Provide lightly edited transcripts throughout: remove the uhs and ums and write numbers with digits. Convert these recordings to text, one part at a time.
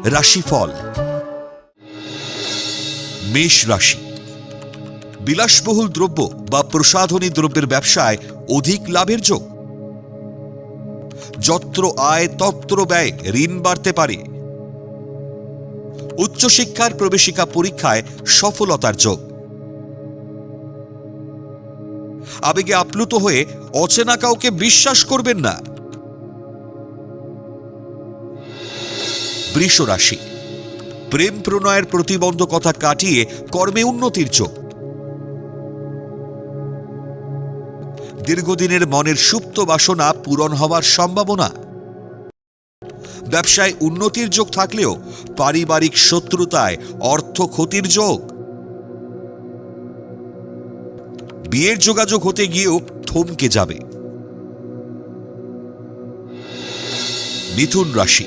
রাশিফল। মেষ রাশি। বিলাসবহুল দ্রব্য বা প্রসাধনী দ্রব্যের ব্যবসায় অধিক লাভের যোগ। যত্র আয় তত্র ব্যয়, ঋণ বাড়তে পারে। উচ্চশিক্ষার প্রবেশিকা পরীক্ষায় সফলতার যোগ। আবেগে আপ্লুত হয়ে অচেনা কাউকে বিশ্বাস করবেন না। বৃষ রাশি। প্রেম প্রণয়ের প্রতিবন্ধকতা কাটিয়ে কর্মে উন্নতির যোগ। দীর্ঘদিনের মনের সুপ্ত বাসনা পূরণ হওয়ার সম্ভাবনা। ব্যবসায় উন্নতির যোগ থাকলেও পারিবারিক শত্রুতায় অর্থ ক্ষতির যোগ। বিয়ের যোগাযোগ হতে গিয়েও থমকে যাবে। মিথুন রাশি।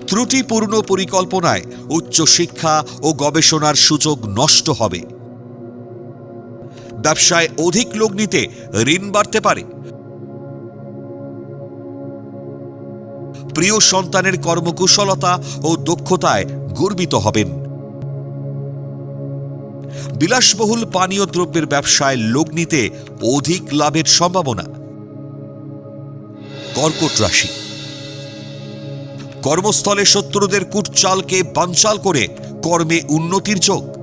ত্রুটিপূর্ণ পরিকল্পনায় উচ্চশিক্ষা ও গবেষণার সুযোগ নষ্ট হবে। ব্যবসায় অধিক লগ্নিতে ঋণ বাড়তে পারে। প্রিয় সন্তানের কর্মকুশলতা ও দক্ষতায় গর্বিত হবেন। বিলাসবহুল পানীয় দ্রব্যের ব্যবসায় লগ্নিতে অধিক লাভের সম্ভাবনা। কর্কট রাশি। কর্মস্থলে শত্রুদের কুটচালকে বানচাল করে কর্মে উন্নতির যোগ।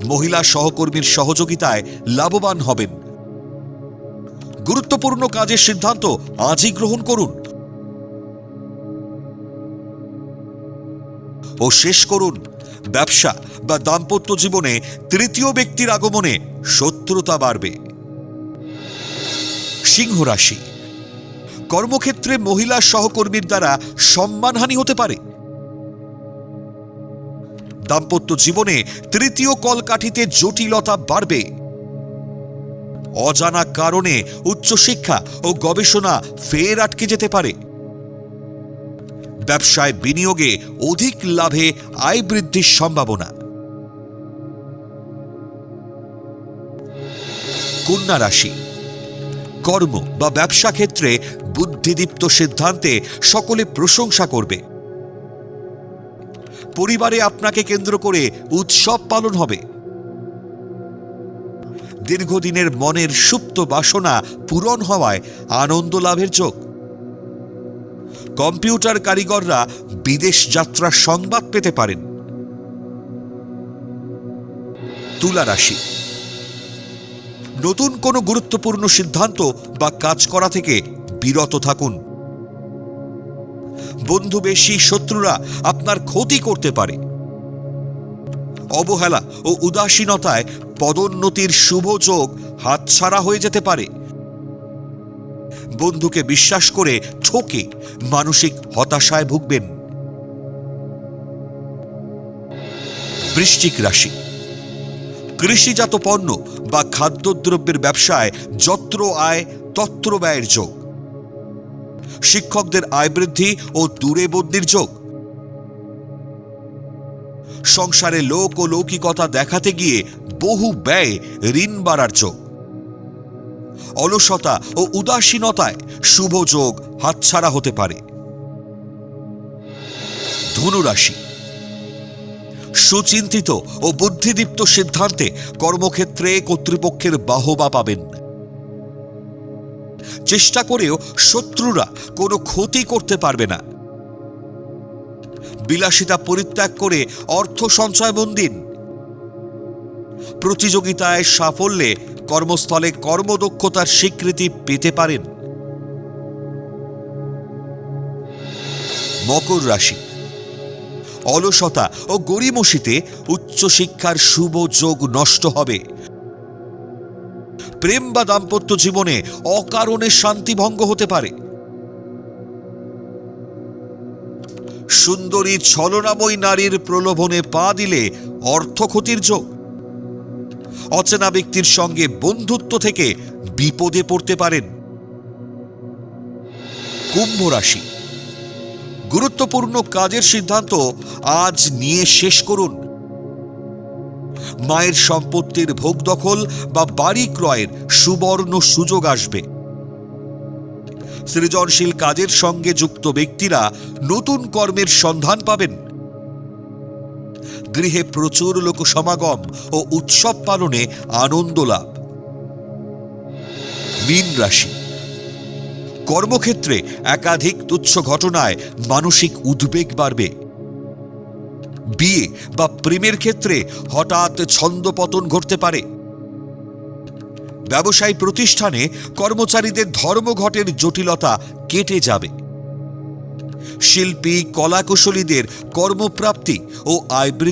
মহিলা সহকর্মীর সহযোগিতায় লাভবান হবেন। গুরুত্বপূর্ণ কাজের সিদ্ধান্ত আজই গ্রহণ করুন ও শেষ করুন। ব্যবসা বা দাম্পত্য জীবনে তৃতীয় ব্যক্তির আগমনে শত্রুতা বাড়বে। সিংহ রাশি। কর্মক্ষেত্রে মহিলা সহকর্মীর দ্বারা সম্মানহানি হতে পারে। দাম্পত্য জীবনে তৃতীয় কলকাঠিতে জটিলতা বাড়বে। অজানা কারণে উচ্চশিক্ষা ও গবেষণা ফের আটকে যেতে পারে। ব্যবসায় বিনিয়োগে অধিক লাভে আয় বৃদ্ধির সম্ভাবনা। কন্যা রাশি। কর্ম বা ব্যবসা ক্ষেত্রে বুদ্ধিদীপ্ত সিদ্ধান্তে সকলে প্রশংসা করবে। পরিবারে আপনাকে কেন্দ্র করে উৎসব পালন হবে। দীর্ঘদিনের মনের সুপ্ত বাসনা পূরণ হওয়ায় আনন্দ লাভের যোগ। কম্পিউটার কারিগররা বিদেশ যাত্রার সংবাদ পেতে পারেন। তুলা রাশি। নতুন কোনো গুরুত্বপূর্ণ সিদ্ধান্ত বা কাজ করা থেকে বিরত থাকুন। বন্ধু বেশি শত্রুরা আপনার ক্ষতি করতে পারে। অবহেলা ও উদাসীনতায় পদোন্নতির শুভ যোগ হাতছাড়া হয়ে যেতে পারে। বন্ধুকে বিশ্বাস করে ঠকে মানসিক হতাশায় ভুগবেন। বৃশ্চিক রাশি। কৃষিজাত পণ্য বা খাদ্যদ্রব্যের ব্যবসায় যত্র আয় তত্র ব্যয়ের যোগ। শিক্ষকদের আয় বৃদ্ধি ও দূরে বদলির যোগ। সংসারে লোক ও লৌকিকতা দেখাতে গিয়ে বহু ব্যয় ঋণ বাড়ার যোগ। অলসতা ও উদাসীনতায় শুভ যোগ হাতছাড়া হতে পারে। ধনু রাশি। সুচিন্তিত ও বুদ্ধিদীপ্ত সিদ্ধান্তে কর্মক্ষেত্রে কর্তৃপক্ষের বাহবা পাবেন। চেষ্টা করেও শত্রুরা কোনো ক্ষতি করতে পারবে না। বিলাসিতা পরিত্যাগ করে অর্থ সঞ্চয় মন দিন। প্রতিযোগিতায় সাফল্যে কর্মস্থলে কর্মদক্ষতার স্বীকৃতি পেতে পারেন। মকর রাশি। অলসতা ও গড়িমসিতে উচ্চশিক্ষার শুভ যোগ নষ্ট হবে। প্রেম বা দাম্পত্য জীবনে অকারণে শান্তিভঙ্গ হতে পারে। সুন্দরী ছলনাময়ী নারীর প্রলোভনে পা দিলে অর্থ ক্ষতির যোগ। অচেনা ব্যক্তির সঙ্গে বন্ধুত্ব থেকে বিপদে পড়তে পারেন। কুম্ভ রাশি। গুরুত্বপূর্ণ কাজের সিদ্ধান্ত আজ নিয়ে শেষ করুন। মায়ের সম্পত্তির ভোগ দখল বা বাড়ি ক্রয়ের সুবর্ণ সুযোগ আসবে। সৃজনশীল কাজের সঙ্গে যুক্ত ব্যক্তিরা নতুন কর্মের সন্ধান পাবেন। গৃহে প্রচুর লোক সমাগম ও উৎসব পালনে আনন্দ লাভ। মীন রাশি, কর্মক্ষেত্রে একাধিক তুচ্ছ ঘটনায় মানসিক উদ্বেগ বাড়বে। বিয়ে বা প্রেমের ক্ষেত্রে হঠাৎ ছন্দপতন ঘটতে পারে। ব্যবসায়ী প্রতিষ্ঠানে কর্মচারীদের ধর্মঘটের জটিলতা কেটে যাবে। শিল্পী কলাকুশলীদের কর্মপ্রাপ্তি ও আয় বৃদ্ধি